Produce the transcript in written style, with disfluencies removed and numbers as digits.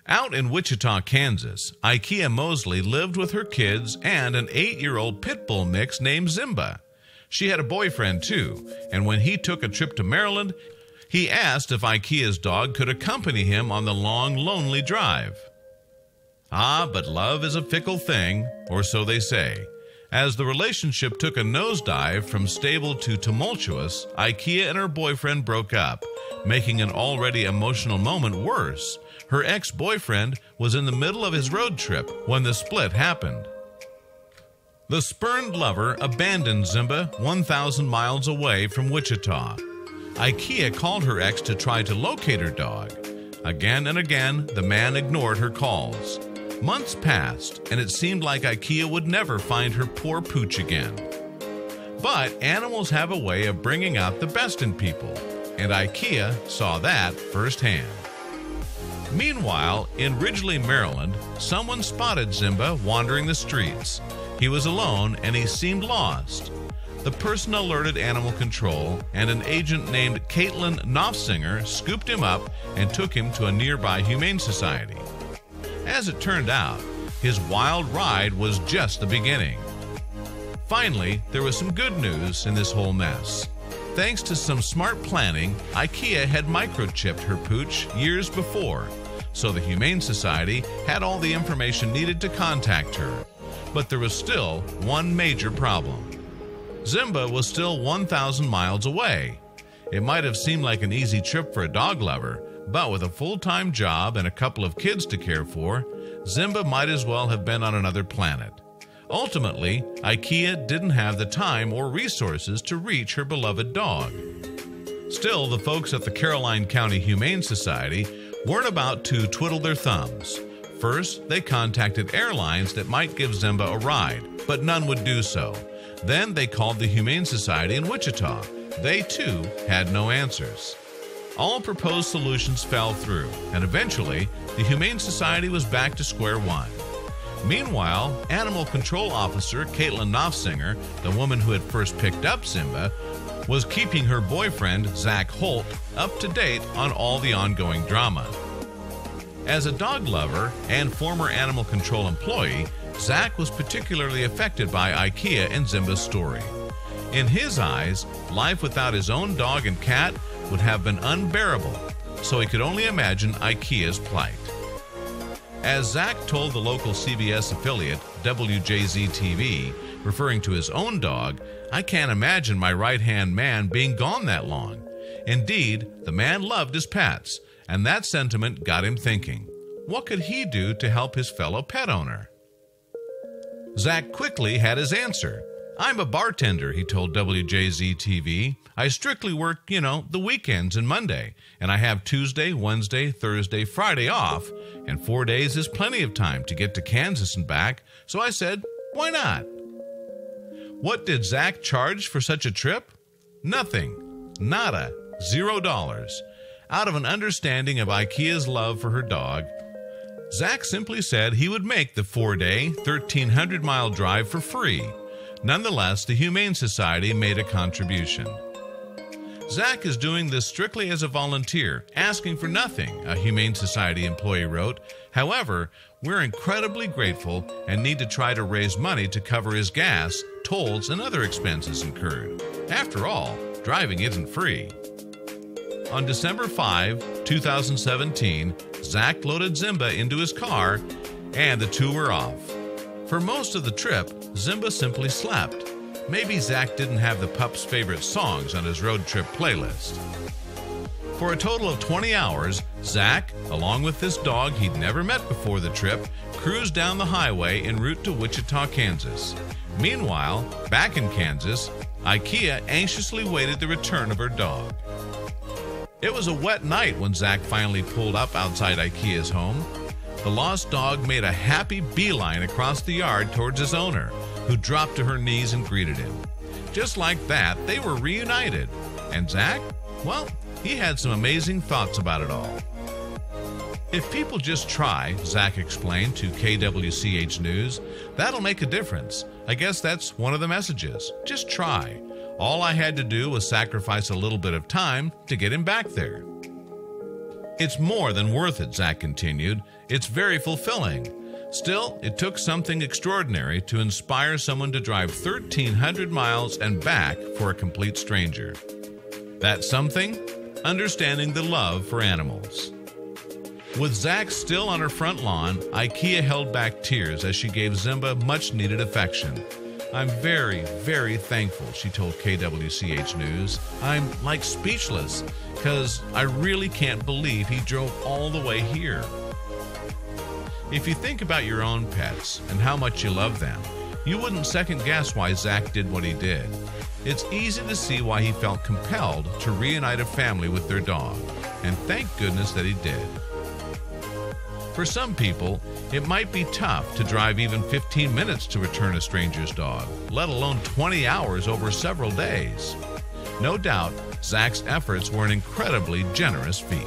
Out in Wichita, Kansas, Ikea Mosley lived with her kids and an 8-year-old pit bull mix named Simba. She had a boyfriend too, and when he took a trip to Maryland, he asked if Ikea's dog could accompany him on the long, lonely drive. Ah, but love is a fickle thing, or so they say. As the relationship took a nosedive from stable to tumultuous, Ikea and her boyfriend broke up, making an already emotional moment worse. Her ex-boyfriend was in the middle of his road trip when the split happened. The spurned lover abandoned Simba 1,000 miles away from Wichita. Ikea called her ex to try to locate her dog. Again and again, the man ignored her calls. Months passed, and it seemed like Ikea would never find her poor pooch again. But animals have a way of bringing out the best in people, and Ikea saw that firsthand. Meanwhile, in Ridgely, Maryland, someone spotted Simba wandering the streets. He was alone, and he seemed lost. The person alerted animal control, and an agent named Caitlin Knopfsinger scooped him up and took him to a nearby humane society. As it turned out, his wild ride was just the beginning. Finally, there was some good news in this whole mess. Thanks to some smart planning, Ikea had microchipped her pooch years before, so the Humane Society had all the information needed to contact her. But there was still one major problem. Simba was still 1,000 miles away. It might have seemed like an easy trip for a dog lover, but with a full-time job and a couple of kids to care for, Simba might as well have been on another planet. Ultimately, Ikea didn't have the time or resources to reach her beloved dog. Still, the folks at the Caroline County Humane Society weren't about to twiddle their thumbs. First, they contacted airlines that might give Simba a ride, but none would do so. Then they called the Humane Society in Wichita. They, too, had no answers. All proposed solutions fell through, and eventually, the Humane Society was back to square one. Meanwhile, Animal Control Officer Caitlin Knopfsinger, the woman who had first picked up Simba, was keeping her boyfriend, Zach Holt, up to date on all the ongoing drama. As a dog lover and former animal control employee, Zach was particularly affected by Ikea and Simba's story. In his eyes, life without his own dog and cat would have been unbearable, so he could only imagine Ikea's plight. As Zach told the local CBS affiliate, WJZ-TV, referring to his own dog, "I can't imagine my right-hand man being gone that long." Indeed, the man loved his pets, and that sentiment got him thinking, what could he do to help his fellow pet owner? Zach quickly had his answer. "I'm a bartender," he told WJZ-TV. "I strictly work, the weekends and Monday, and I have Tuesday, Wednesday, Thursday, Friday off, and 4 days is plenty of time to get to Kansas and back, so I said, why not?" What did Zach charge for such a trip? Nothing. Nada. $0. Out of an understanding of Ikea's love for her dog, Zach simply said he would make the 4-day, 1,300-mile drive for free. Nonetheless, the Humane Society made a contribution. "Zach is doing this strictly as a volunteer, asking for nothing," a Humane Society employee wrote. "However, we're incredibly grateful and need to try to raise money to cover his gas, tolls, and other expenses incurred. After all, driving isn't free." On December 5, 2017, Zach loaded Simba into his car, and the two were off. For most of the trip, Simba simply slept. Maybe Zach didn't have the pup's favorite songs on his road trip playlist. For a total of 20 hours, Zach, along with this dog he'd never met before the trip, cruised down the highway en route to Wichita, Kansas. Meanwhile, back in Kansas, Ikea anxiously waited the return of her dog. It was a wet night when Zach finally pulled up outside Ikea's home. The lost dog made a happy beeline across the yard towards his owner, who dropped to her knees and greeted him. Just like that, they were reunited. And Zach? Well, he had some amazing thoughts about it all. "If people just try," Zach explained to KWCH News, "that'll make a difference. I guess that's one of the messages. Just try. All I had to do was sacrifice a little bit of time to get him back there." It's more than worth it, Zach continued. It's very fulfilling. Still, it took something extraordinary to inspire someone to drive 1,300 miles and back for a complete stranger. That something? Understanding the love for animals. With Zach still on her front lawn, IKEA held back tears as she gave Simba much-needed affection. I'm very, very thankful, she told KWCH News. I'm like speechless, because I really can't believe he drove all the way here. If you think about your own pets and how much you love them, you wouldn't second guess why Zach did what he did. It's easy to see why he felt compelled to reunite a family with their dog, and thank goodness that he did. For some people, it might be tough to drive even 15 minutes to return a stranger's dog, let alone 20 hours over several days. No doubt, Zach's efforts were an incredibly generous feat.